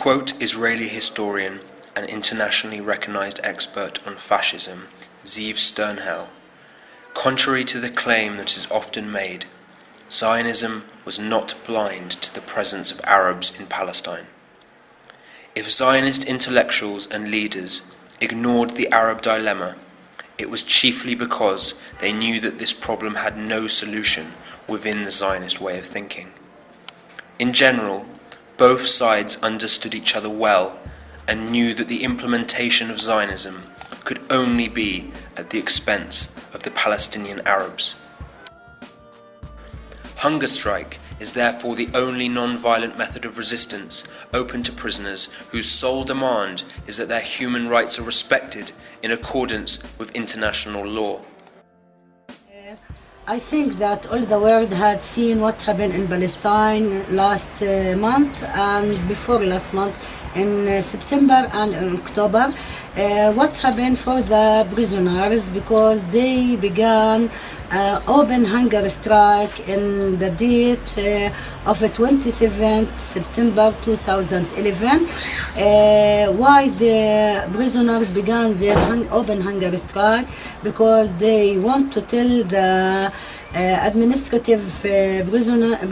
quote Israeli historian and internationally recognized expert on fascism, Ziv Sternhell, contrary to the claim that is often made, Zionism was not blind to the presence of Arabs in Palestine. If Zionist intellectuals and leaders ignored the Arab dilemma, it was chiefly because they knew that this problem had no solution within the Zionist way of thinking. In general, both sides understood each other well and knew that the implementation of Zionism could only be at the expense of the Palestinian Arabs. Hunger strike is therefore the only non-violent method of resistance open to prisoners whose sole demand is that their human rights are respected in accordance with international law. I think that all the world had seen what happened in Palestine last month and before last month in September and in October. What happened for the prisoners, because they began open hunger strike in the date of 27th September 2011. Why the prisoners began their open hunger strike? Because they want to tell the administrative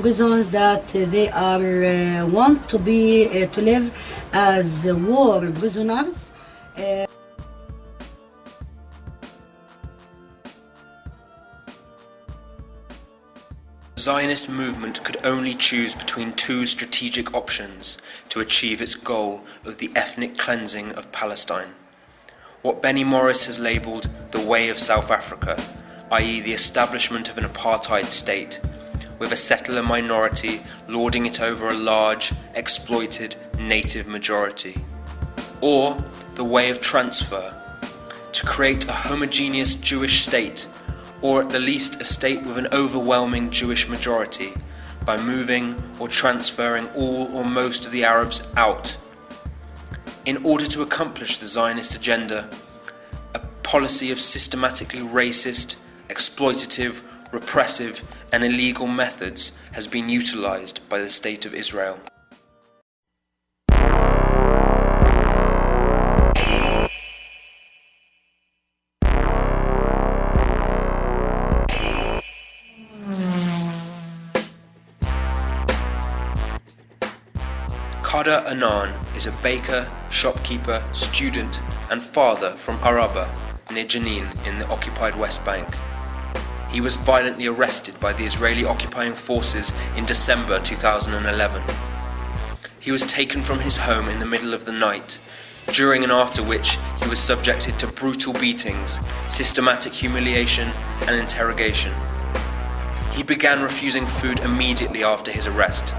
prisons that they are want to be to live as war prisoners. The Zionist movement could only choose between two strategic options to achieve its goal of the ethnic cleansing of Palestine. What Benny Morris has labelled the way of South Africa, i.e. the establishment of an apartheid state, with a settler minority lording it over a large, exploited native majority. Or the way of transfer, to create a homogeneous Jewish state, or at the least a state with an overwhelming Jewish majority, by moving or transferring all or most of the Arabs out. In order to accomplish the Zionist agenda, a policy of systematically racist, exploitative, repressive and illegal methods has been utilized by the State of Israel. Kader Anan is a baker, shopkeeper, student and father from Araba, near Jenin in the occupied West Bank. He was violently arrested by the Israeli occupying forces in December 2011. He was taken from his home in the middle of the night, during and after which he was subjected to brutal beatings, systematic humiliation and interrogation. He began refusing food immediately after his arrest,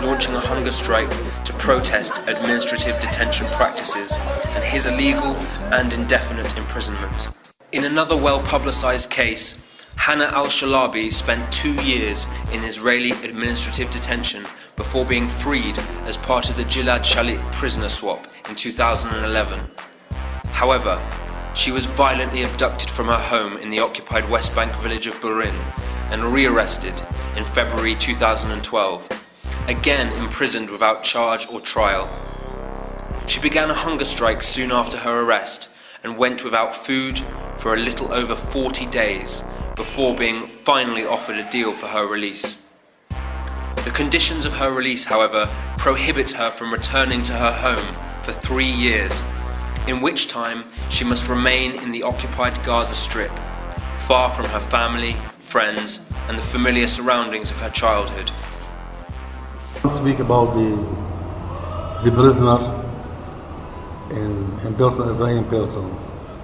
launching a hunger strike to protest administrative detention practices and his illegal and indefinite imprisonment. In another well-publicized case, Hannah al-Shalabi spent 2 years in Israeli administrative detention before being freed as part of the Gilad Shalit prisoner swap in 2011. However, she was violently abducted from her home in the occupied West Bank village of Burin and re-arrested in February 2012. Again imprisoned without charge or trial. She began a hunger strike soon after her arrest and went without food for a little over 40 days before being finally offered a deal for her release. The conditions of her release, however, prohibit her from returning to her home for 3 years, in which time she must remain in the occupied Gaza Strip, far from her family, friends, and the familiar surroundings of her childhood. Speak about the prisoner in person, Israeli person,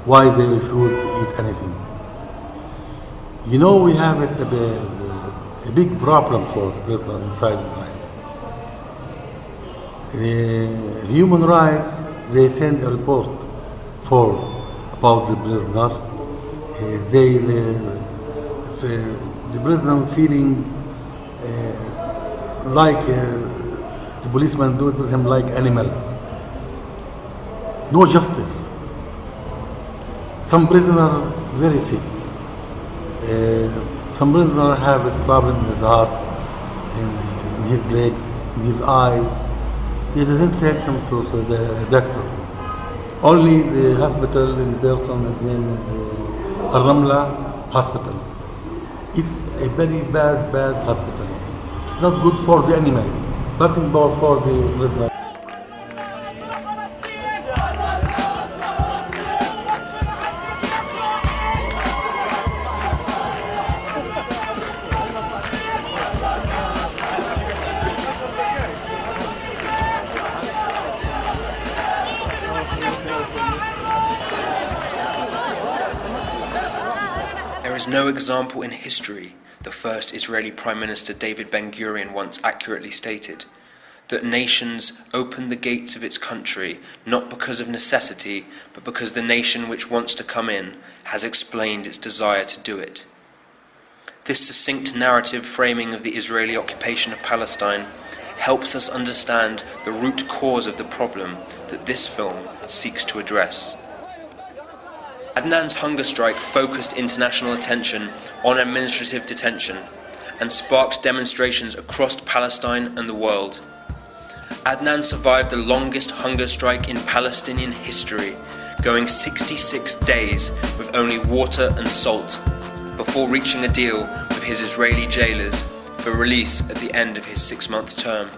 why they refuse to eat anything. You know, we have a big problem for the prisoner inside Israel. Human rights, they send a report about the prisoner. The prisoner feeling like the policemen do it with him like animals. No justice. Some prisoners very sick. Some prisoners have a problem in his heart, in his legs, in his eye. He doesn't take him to the doctor. Only the hospital in person, his name is Al-Ramla Hospital. It's a very bad hospital. It's not good for the animal, nothing but for the prisoner. There is no example in history, the first Israeli Prime Minister David Ben-Gurion once accurately stated, that nations open the gates of its country not because of necessity, but because the nation which wants to come in has explained its desire to do it. This succinct narrative framing of the Israeli occupation of Palestine helps us understand the root cause of the problem that this film seeks to address. Adnan's hunger strike focused international attention on administrative detention and sparked demonstrations across Palestine and the world. Adnan survived the longest hunger strike in Palestinian history, going 66 days with only water and salt, before reaching a deal with his Israeli jailers for release at the end of his 6-month term.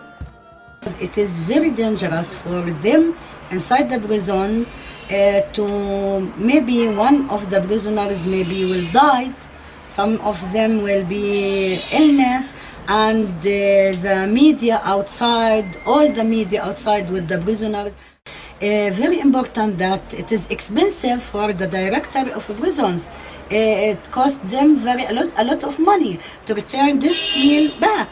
It is very dangerous for them inside the prison to maybe one of the prisoners maybe will die, some of them will be illness, and the media outside, all the media outside with the prisoners. Very important that it is expensive for the director of prisons. It costs them a lot of money to return this meal back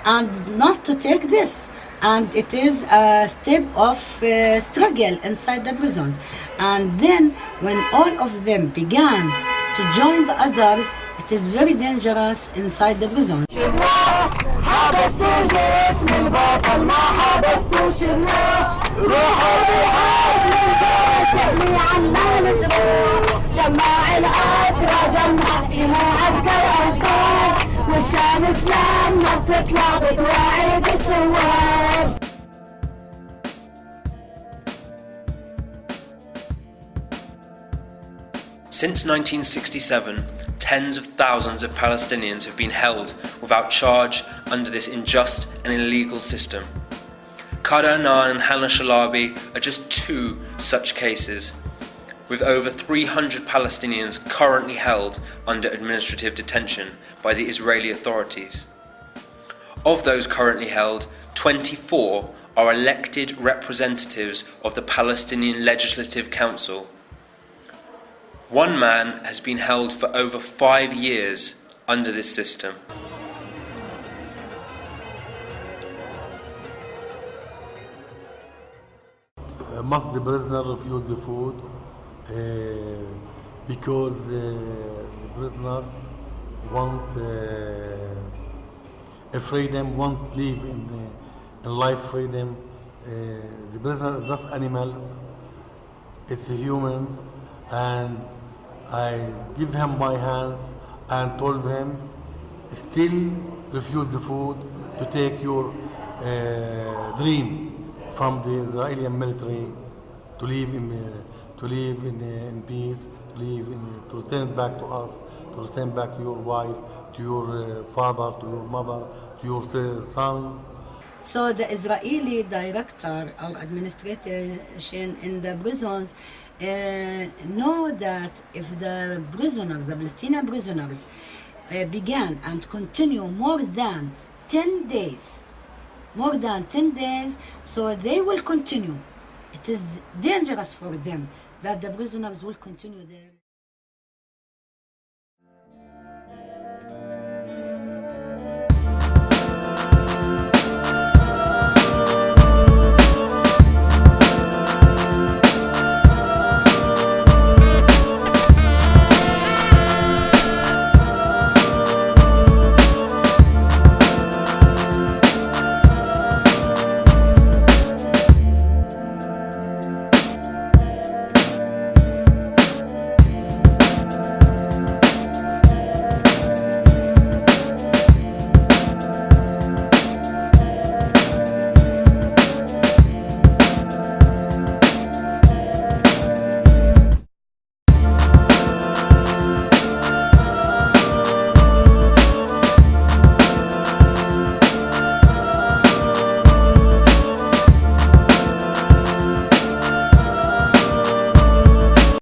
and not to take this. And it is a step of struggle inside the prisons. And then when all of them began to join the others, it is very dangerous inside the prisons. Since 1967, tens of thousands of Palestinians have been held without charge under this unjust and illegal system. Qadar Annan and Hannah Shalabi are just two such cases, with over 300 Palestinians currently held under administrative detention by the Israeli authorities. Of those currently held, 24 are elected representatives of the Palestinian Legislative Council. One man has been held for over 5 years under this system. Must the prisoner refuse the food because the prisoner want a freedom, want live in life freedom. The prisoner is not animals, it's humans, and I give him my hands and told him still refuse the food to take your dream from the Israeli military to live in peace, to return it back to us, to return back to your wife, to your father, to your mother, to your son. So the Israeli director or administration in the prisons know that if the prisoners, the Palestinian prisoners, began and continue more than 10 days, so they will continue. It is dangerous for them that the prisoners will continue there.